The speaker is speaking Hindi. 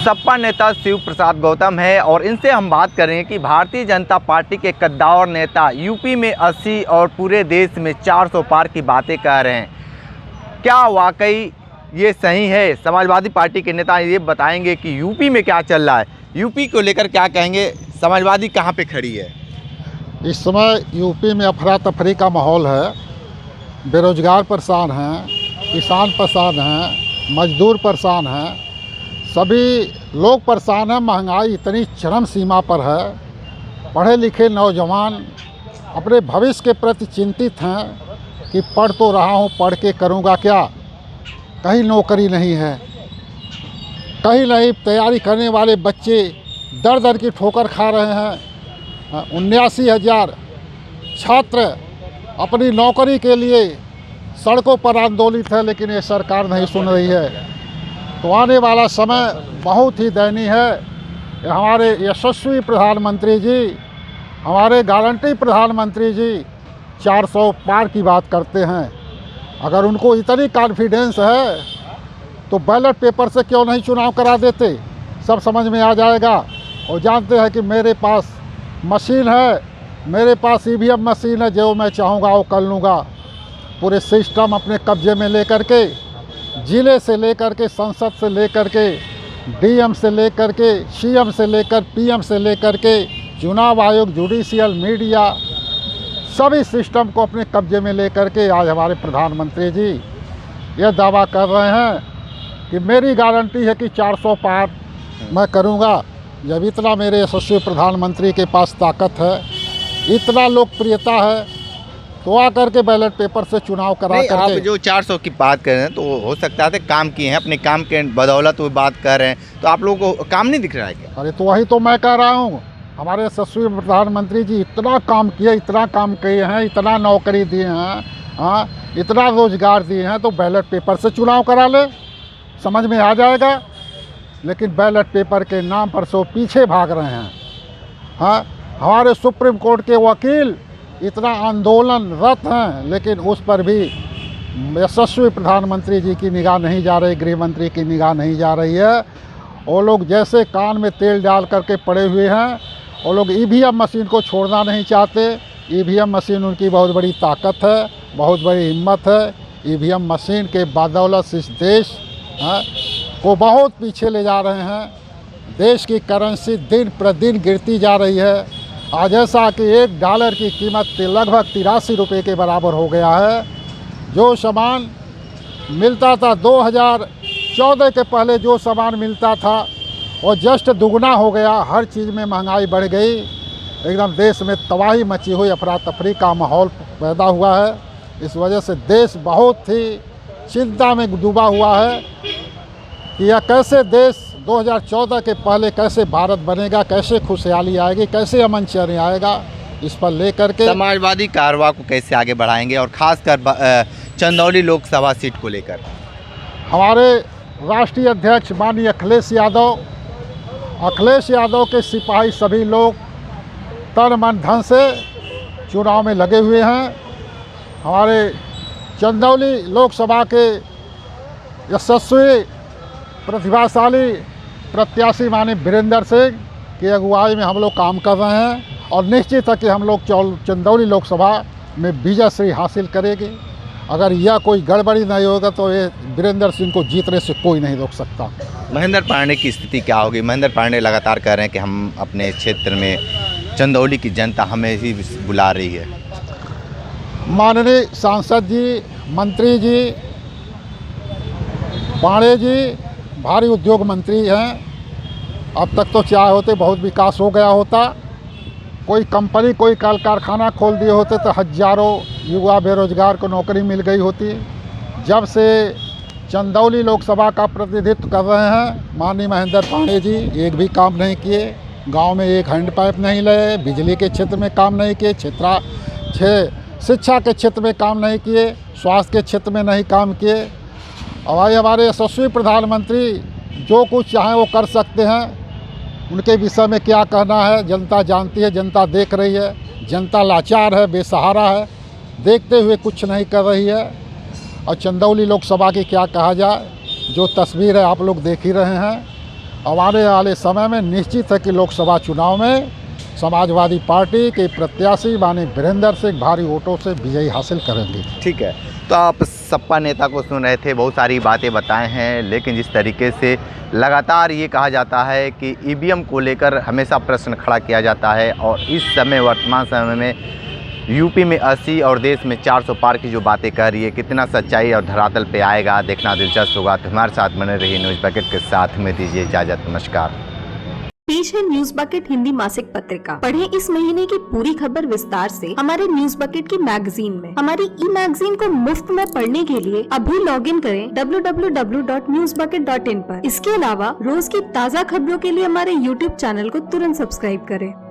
सपा नेता शिव प्रसाद गौतम है और इनसे हम बात करेंगे कि भारतीय जनता पार्टी के कद्दावर नेता यूपी में 80 और पूरे देश में 400 पार की बातें कह रहे हैं। क्या वाकई ये सही है? समाजवादी पार्टी के नेता ये बताएंगे कि यूपी में क्या चल रहा है, यूपी को लेकर क्या कहेंगे, समाजवादी कहाँ पे खड़ी है। इस समय यूपी में अफरा तफरी का माहौल है। बेरोजगार परेशान हैं, किसान परेशान हैं, मजदूर परेशान हैं, सभी लोग परेशान हैं। महंगाई इतनी चरम सीमा पर है। पढ़े लिखे नौजवान अपने भविष्य के प्रति चिंतित हैं कि पढ़ तो रहा हूँ, पढ़ के करूँगा क्या, कहीं नौकरी नहीं है, कहीं नहीं। तैयारी करने वाले बच्चे दर दर की ठोकर खा रहे हैं। 79,000 छात्र अपनी नौकरी के लिए सड़कों पर आंदोलित है, लेकिन ये सरकार नहीं सुन रही है। तो आने वाला समय बहुत ही दयनीय है। हमारे यशस्वी प्रधानमंत्री जी, हमारे गारंटी प्रधानमंत्री जी 400 पार की बात करते हैं। अगर उनको इतनी कॉन्फिडेंस है तो बैलेट पेपर से क्यों नहीं चुनाव करा देते? सब समझ में आ जाएगा। और जानते हैं कि मेरे पास मशीन है, मेरे पास ईवीएम मशीन है, जो मैं चाहूँगा वो कर लूँगा। पूरे सिस्टम अपने कब्जे में लेकर के, जिले से लेकर के, संसद से लेकर के, डीएम से लेकर के, सीएम से लेकर पीएम से लेकर के, चुनाव आयोग, जुडिशियल, मीडिया, सभी सिस्टम को अपने कब्जे में लेकर के आज हमारे प्रधानमंत्री जी ये दावा कर रहे हैं कि मेरी गारंटी है कि 400 पार मैं करूँगा। जब इतना मेरे यशस्वी प्रधानमंत्री के पास ताकत है, इतना लोकप्रियता है, तो आकर के बैलेट पेपर से चुनाव करा करके। आप जो 400 की बात कर रहे हैं तो हो सकता है काम किए हैं, अपने काम के बदौलत वो बात कर रहे हैं, तो आप लोगों को काम नहीं दिख रहा है क्या? अरे तो वही तो मैं कह रहा हूँ। हमारे यशस्वी प्रधानमंत्री जी इतना काम किए, इतना काम किए हैं, इतना नौकरी दिए हैं, हाँ, इतना रोजगार दिए हैं, तो बैलेट पेपर से चुनाव करा ले, समझ में आ जाएगा। लेकिन बैलेट पेपर के नाम पर सो पीछे भाग रहे हैं। हाँ, हमारे सुप्रीम कोर्ट के वकील इतना आंदोलनरत हैं, लेकिन उस पर भी यशस्वी प्रधानमंत्री जी की निगाह नहीं जा रही, गृह मंत्री की निगाह नहीं जा रही है। वो लोग जैसे कान में तेल डाल करके पड़े हुए हैं। वो लोग ईवीएम मशीन को छोड़ना नहीं चाहते। ईवीएम मशीन उनकी बहुत बड़ी ताकत है, बहुत बड़ी हिम्मत है। ईवीएम मशीन के बदौलत इस देश को बहुत पीछे ले जा रहे हैं। देश की करेंसी दिन प्रतिदिन गिरती जा रही है। आज ऐसा कि $1 की कीमत लगभग 83 रुपये के बराबर हो गया है। जो सामान मिलता था 2014 के पहले, जो सामान मिलता था वो जस्ट दुगना हो गया। हर चीज़ में महंगाई बढ़ गई। एकदम देश में तबाही मची हुई, अफरा तफरी का माहौल पैदा हुआ है। इस वजह से देश बहुत ही चिंता में डूबा हुआ है कि यह कैसे देश 2014 के पहले कैसे भारत बनेगा, कैसे खुशहाली आएगी, कैसे अमन चैन आएगा, इस पर लेकर के समाजवादी कारवां को कैसे आगे बढ़ाएंगे, और खासकर चंदौली लोकसभा सीट को लेकर। हमारे राष्ट्रीय अध्यक्ष माननीय अखिलेश यादव के सिपाही सभी लोग तन मन धन से चुनाव में लगे हुए हैं। हमारे चंदौली लोकसभा के यशस्वी प्रतिभाशाली प्रत्याशी माननीय वीरेंद्र सिंह की अगुवाई में हम लोग काम कर रहे हैं, और निश्चित है कि हम लोग चंदौली लोकसभा में विजयश्री हासिल करेंगे। अगर यह कोई गड़बड़ी नहीं होगा तो ये वीरेंद्र सिंह को जीतने से कोई नहीं रोक सकता। महेंद्र पांडे की स्थिति क्या होगी? महेंद्र पांडे लगातार कह रहे हैं कि हम अपने क्षेत्र में, चंदौली की जनता हमें ही बुला रही है। माननीय सांसद जी, मंत्री जी, पांडे जी भारी उद्योग मंत्री हैं। अब तक तो चाहे होते बहुत विकास हो गया होता। कोई कंपनी, कोई कल कारखाना खोल दिए होते तो हजारों युवा बेरोजगार को नौकरी मिल गई होती। जब से चंदौली लोकसभा का प्रतिनिधित्व कर रहे हैं माननीय महेंद्र पांडे जी, एक भी काम नहीं किए। गांव में एक हैंडपाइप नहीं लगे, बिजली के क्षेत्र में काम नहीं किए, शिक्षा के क्षेत्र में काम नहीं किए, स्वास्थ्य के क्षेत्र में नहीं काम किए। और हमारे यशस्वी प्रधानमंत्री जो कुछ चाहें वो कर सकते हैं। उनके विषय में क्या कहना है, जनता जानती है, जनता देख रही है। जनता लाचार है, बेसहारा है, देखते हुए कुछ नहीं कर रही है। और चंदौली लोकसभा की क्या कहा जाए, जो तस्वीर है आप लोग देख ही रहे हैं। आने वाले समय में निश्चित है कि लोकसभा चुनाव में समाजवादी पार्टी के प्रत्याशी माननीय वीरेंद्र सिंह भारी वोटों से विजयी हासिल करेंगे। ठीक है, तो आप सपा नेता को सुन रहे थे, बहुत सारी बातें बताए हैं, लेकिन जिस तरीके से लगातार ये कहा जाता है कि ईवीएम को लेकर हमेशा प्रश्न खड़ा किया जाता है और इस समय वर्तमान समय में यूपी में 80 और देश में 400 पार की जो बातें कह रही है, कितना सच्चाई और धरातल पे आएगा देखना दिलचस्प होगा। तो हमारे साथ बने रहिए न्यूज़ बकेट के साथ में, दीजिए इजाज़त, नमस्कार। पेश है न्यूज बकेट हिंदी मासिक पत्रिका। पढ़ें इस महीने की पूरी खबर विस्तार से हमारे न्यूज बकेट की मैगजीन में। हमारी ई मैगजीन को मुफ्त में पढ़ने के लिए अभी लॉगिन करें www.newsbucket.in पर। इसके अलावा रोज की ताज़ा खबरों के लिए हमारे YouTube चैनल को तुरंत सब्सक्राइब करें।